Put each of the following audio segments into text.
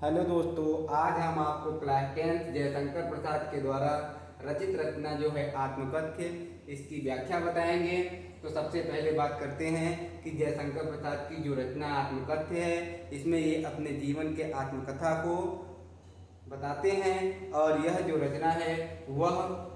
Hello दोस्तों, आज हम आपको क्लास 10 जयशंकर प्रसाद के द्वारा रचित रचना जो है आत्मकथ्य, इसकी व्याख्या बताएंगे। तो सबसे पहले बात करते हैं कि जयशंकर प्रसाद की जो रचना आत्मकथ्य है, इसमें ये अपने जीवन के आत्मकथा को बताते हैं। और यह जो रचना है वह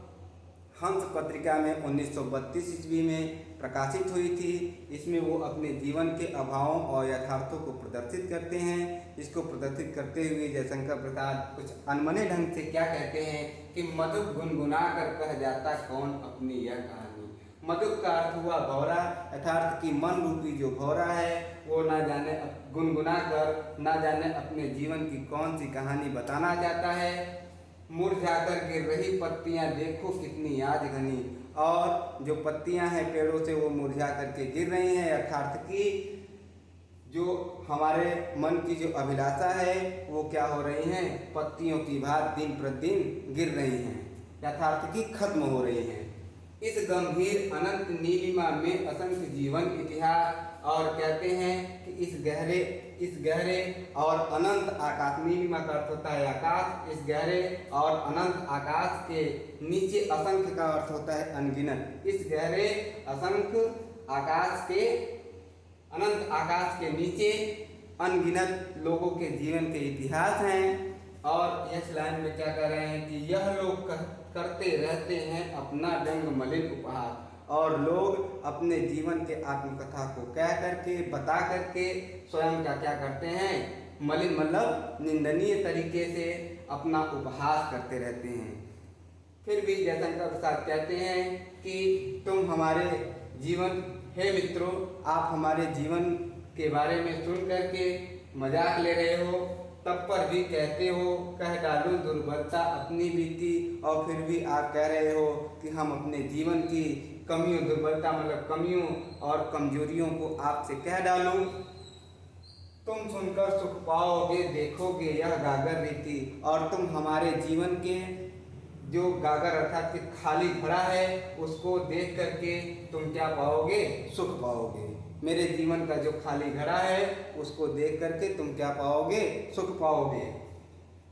हंस पत्रिका में 1932 ईस्वी में प्रकाशित हुई थी। इसमें वो अपने जीवन के अभावों और यथार्थों को प्रदर्शित करते हैं। इसको प्रदर्शित करते हुए जयशंकर प्रसाद कुछ अनमने ढंग से क्या कहते हैं कि मधुक गुनगुना कर कह जाता कौन अपनी यह कहानी। मधुक का अर्थ हुआ भौरा, यथार्थ की मन रूपी जो भौरा है वो ना जाने गुनगुना कर ना जाने अपने जीवन की कौन सी कहानी बताना चाहता है। मुरझाकर गिर रही पत्तियां देखो कितनी आज घनी, और जो पत्तियां हैं पेड़ों से वो मुरझा करके गिर रही हैं। अर्थात की जो हमारे मन की जो अभिलाषा है वो क्या हो रही हैं, पत्तियों की भांति दिन प्रतिदिन गिर रही हैं, यथार्थ की खत्म हो रही हैं। इस गंभीर अनंत नीलिमा में असंख्य जीवन इतिहास, और कहते हैं कि इस गहरे और अनंत आकाश, नीलिमा का अर्थ होता है आकाश, इस गहरे और अनंत आकाश के नीचे असंख्य का अर्थ होता है अनगिनत। इस गहरे असंख्य आकाश के अनंत आकाश के नीचे अनगिनत लोगों के जीवन के इतिहास हैं। और इस लाइन में क्या कह रहे हैं कि यह लोग करते रहते हैं अपना रंग मलिन उपहास, और लोग अपने जीवन के आत्मकथा को कह करके बता करके स्वयं क्या करते हैं, मलिन मतलब निंदनीय तरीके से अपना उपहास करते रहते हैं। फिर भी जयशंकर प्रसाद कहते हैं कि तुम हमारे जीवन, हे मित्रों, आप हमारे जीवन के बारे में सुन करके मजाक ले रहे हो, तब पर भी कहते हो कह डालूं दुर्बलता अपनी बीती, और फिर भी आप कह रहे हो कि हम अपने जीवन की कमियों, दुर्बलता मतलब कमियों और कमजोरियों को आपसे कह डालूं। तुम सुनकर सुख पाओगे देखोगे यह गागर रीति, और तुम हमारे जीवन के जो गागर अर्थात कि खाली घड़ा है उसको देख करके तुम क्या पाओगे, सुख पाओगे। मेरे जीवन का जो खाली घड़ा है उसको देख करके तुम क्या पाओगे, सुख पाओगे।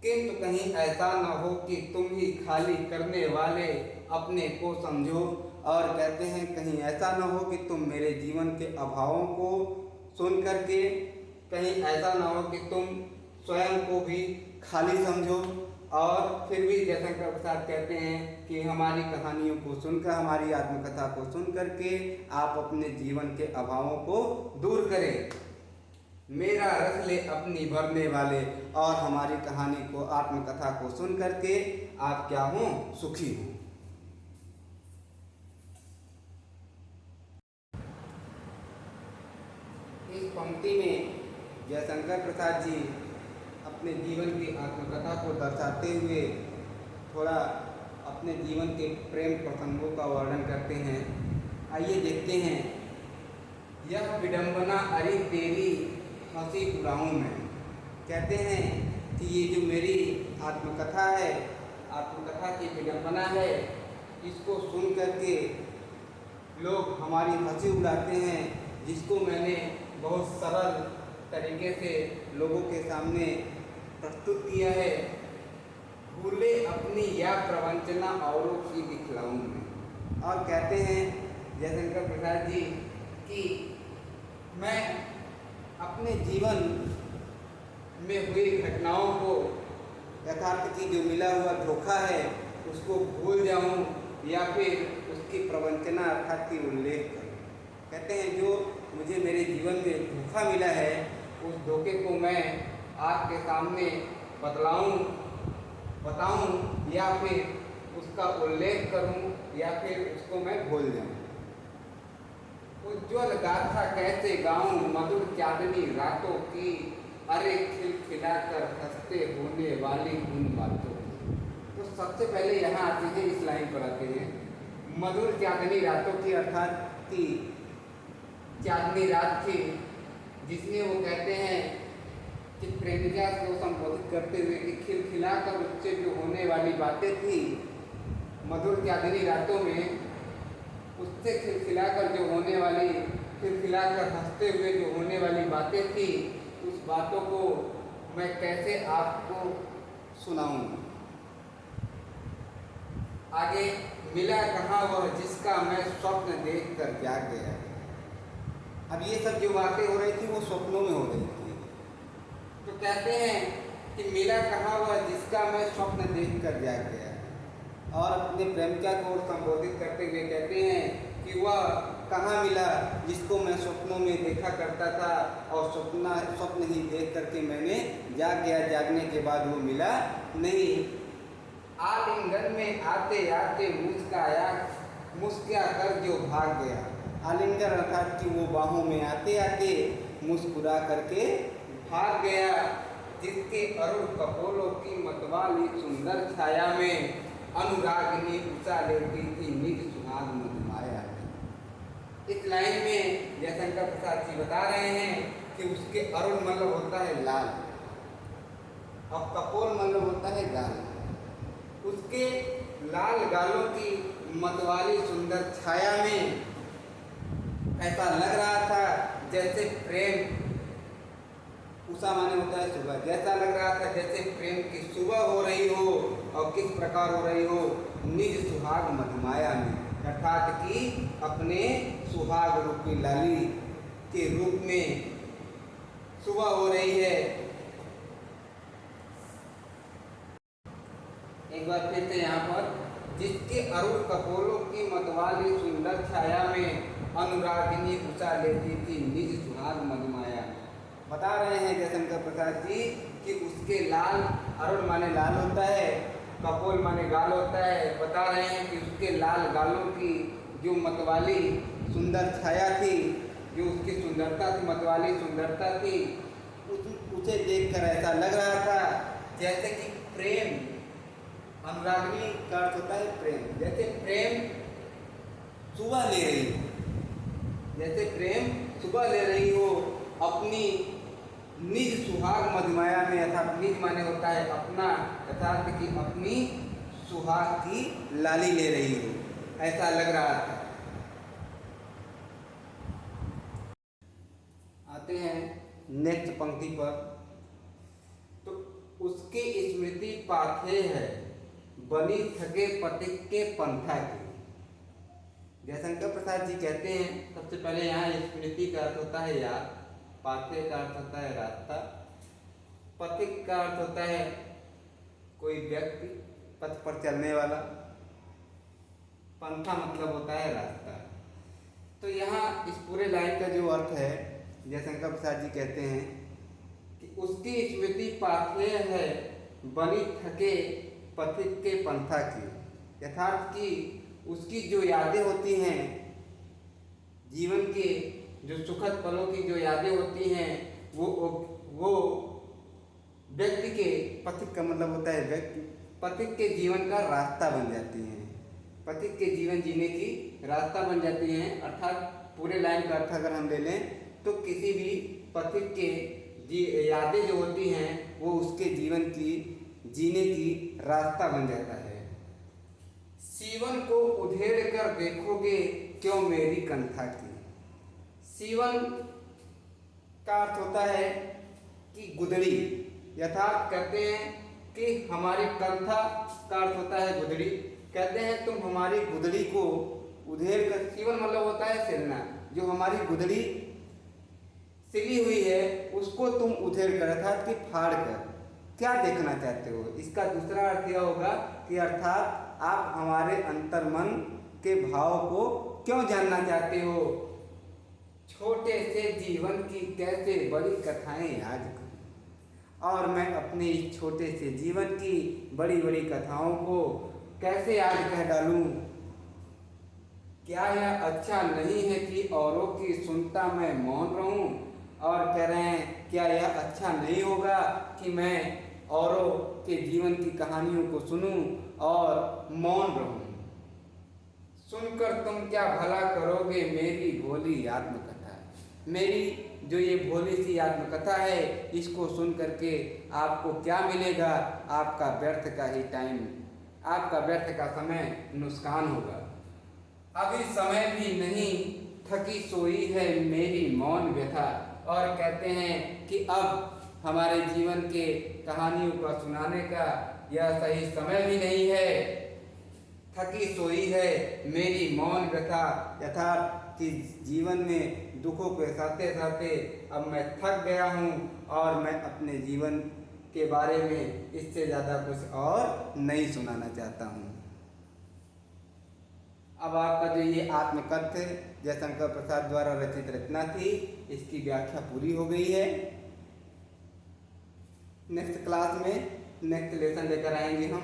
किंतु कहीं ऐसा न हो कि तुम ही खाली करने वाले अपने को समझो, और कहते हैं कहीं ऐसा न हो कि तुम मेरे जीवन के अभावों को सुन करके, कहीं ऐसा न हो कि तुम स्वयं को भी खाली समझो। और फिर भी जयशंकर प्रसाद कहते हैं कि हमारी कहानियों को सुनकर, हमारी आत्मकथा को सुन करके आप अपने जीवन के अभावों को दूर करें। मेरा रस ले अपनी भरने वाले, और हमारी कहानी को, आत्मकथा को सुन करके आप क्या हो, सुखी हो। इस पंक्ति में जयशंकर प्रसाद जी अपने जीवन की आत्मकथा को दर्शाते हुए थोड़ा अपने जीवन के प्रेम प्रसंगों का वर्णन करते हैं। आइए देखते हैं। यह विडंबना अरे तेरी हंसी उड़ाऊं मैं, कहते हैं कि ये जो मेरी आत्मकथा है, आत्मकथा की विडंबना है, इसको सुन करके लोग हमारी हंसी उड़ाते हैं, जिसको मैंने बहुत सरल तरीके से लोगों के सामने प्रस्तुत किया है। भूले अपनी या प्रवंचना औरों की दिखलाऊं मैं, और कहते हैं जयशंकर प्रसाद जी कि मैं अपने जीवन में हुई घटनाओं को, यथार्थ की जो मिला हुआ धोखा है उसको भूल जाऊं, या फिर उसकी प्रवंचना अर्थात की उल्लेख करूं। कहते हैं जो मुझे मेरे जीवन में धोखा मिला है उस धोखे को मैं आपके सामने बताऊं, या फिर उसका उल्लेख करूं, या फिर उसको मैं भूल जाऊं। उज्ज्वल गाथा कैसे गाऊं मधुर चांदनी रातों की, अरे खिलखिलाकर हंसते होने वाली उन बातों। तो सबसे पहले यहाँ आते हैं, इस लाइन पर आते हैं, मधुर चांदनी रातों की, अर्थात कि चांदनी रात थी जिसमें वो कहते हैं कि प्रेमिका को संबोधित करते हुए कि खिलखिलाकर उससे जो होने वाली बातें थी, मधुर चांदनी रातों में उससे खिलखिलाकर जो होने वाली, खिलखिलाकर हंसते हुए जो होने वाली बातें थी, उस बातों को मैं कैसे आपको सुनाऊं। आगे, मिला कहाँ वह जिसका मैं स्वप्न देख कर जाग गया। अब ये सब जो बातें हो रही थी वो स्वप्नों में हो रही थी। तो कहते हैं कि मिला कहाँ वह जिसका मैं स्वप्न देख कर जाग गया। और अपने प्रेमिका को संबोधित करते हुए कहते हैं कि वह कहाँ मिला जिसको मैं स्वप्नों में देखा करता था और स्वप्न ही देख करके मैंने जाग गया, जागने के बाद वो मिला नहीं। आलिंगन में आते आते मुस्कुरा कर जो भाग गया। आलिंगन अर्थात कि वो बाहों में आते आते मुस्कुरा करके भाग गया। जिसके अरुण कपोलों की मतवाली सुंदर छाया में अनुरागिनी उषा लेती थी निज सुहाग मधुमाया। इस लाइन में जयशंकर प्रसाद जी बता रहे हैं कि उसके अरुण मतलब होता है लाल और कपोल मतलब होता है गाल। उसके लाल गालों की मतवाली सुंदर छाया में ऐसा लग रहा था जैसे प्रेम, उषा माने होता है सुबह, जैसा लग रहा था जैसे प्रेम की सुबह हो रही हो। और किस प्रकार हो रही हो, निज सुहाग मधुमाया में, अर्थात कि अपने सुहाग रूपी लाली के रूप में सुबह हो रही है। एक बार फिर से यहाँ पर, जिसके अरुण कपोलों की मतवाली सुंदर छाया में अनुरागिनी उषा लेती थी निज सुहाग मधुमाया। बता रहे हैं जयशंकर प्रसाद जी कि उसके लाल, अरुण माने लाल होता है, कपोल माने गाल होता है। बता रहे हैं कि उसके लाल गालों की जो मतवाली सुंदर छाया थी, जो उसकी सुंदरता थी, मतवाली सुंदरता थी, उसे देखकर ऐसा लग रहा था जैसे कि प्रेम, अनुरागिनी का अर्थ होता है प्रेम, जैसे प्रेम सुबह ले रही हो, जैसे प्रेम सुबह ले रही हो अपनी निज सुहाग मधुमाया में। अर्थात निज माने होता है अपना, अर्थात कि अपनी सुहाग की लाली ले रही हो, ऐसा लग रहा था। आते हैं नेक्स्ट पंक्ति पर। तो उसकी स्मृति पाथे है बनी थके पथिक के पंथा की। जयशंकर प्रसाद जी कहते हैं, सबसे पहले यहाँ स्मृति का अर्थ होता है याद, पाथे का अर्थ होता है रास्ता, पथिक का अर्थ होता है कोई व्यक्ति, पथ पर चलने वाला, पंथा मतलब होता है रास्ता। तो यहाँ इस पूरे लाइन का जो अर्थ है, जयशंकर प्रसाद जी कहते हैं कि उसकी स्मृति पाथे है बनी थके पथिक के पंथा की। यथार्थ कि उसकी जो यादें होती हैं, जीवन के जो सुखद पलों की जो यादें होती हैं, वो व्यक्ति के, पथिक का मतलब होता है व्यक्ति, पथिक के जीवन का रास्ता बन जाती हैं, पथिक के जीवन जीने की रास्ता बन जाती हैं। अर्थात पूरे लाइन का अर्थ अगर हम ले लें तो किसी भी पथिक के यादें जो होती हैं वो उसके जीवन की जीने की रास्ता बन जाता है। सीवन को उधेड़ कर देखोगे क्यों मेरी कंथा की। सीवन का अर्थ होता है कि गुदड़ी, यथार्थ कहते हैं कि हमारी कंथा का अर्थ होता है गुदड़ी। कहते हैं तुम हमारी गुदड़ी को उधेड़ कर, सीवन मतलब होता है सिलना, जो हमारी गुदड़ी सिली हुई है उसको तुम उधेड़ कर, अर्थात कि फाड़ कर क्या देखना चाहते हो। इसका दूसरा अर्थ यह होगा कि अर्थात आप हमारे अंतर्मन के भाव को क्यों जानना चाहते हो। छोटे से जीवन की कैसे बड़ी कथाएं याद करूं, और मैं अपने इस छोटे से जीवन की बड़ी बड़ी कथाओं को कैसे याद कर डालूं। क्या यह अच्छा नहीं है कि औरों की सुनता मैं मौन रहूं। और कह रहे हैं क्या यह अच्छा नहीं होगा कि मैं औरों के जीवन की कहानियों को सुनूं और मौन रहूं। सुनकर तुम क्या भला करोगे मेरी भोली आत्मकथा। मेरी जो ये भोली सी आत्मकथा है, इसको सुन करके आपको क्या मिलेगा, आपका व्यर्थ का ही टाइम, आपका व्यर्थ का समय नुकसान होगा। अभी समय भी नहीं थकी सोई है मेरी मौन व्यथा। और कहते हैं कि अब हमारे जीवन के कहानियों का सुनाने का यह सही समय भी नहीं है। थकी सोई है मेरी मौन व्यथा, यथार्थ कि जीवन में दुखों के सहते सहते अब मैं थक गया हूँ और मैं अपने जीवन के बारे में इससे ज़्यादा कुछ और नहीं सुनाना चाहता हूँ। अब आपका जो ये आत्मकथ्य जयशंकर प्रसाद द्वारा रचित रचना थी, इसकी व्याख्या पूरी हो गई है। नेक्स्ट क्लास में नेक्स्ट लेसन लेकर आएंगे हम।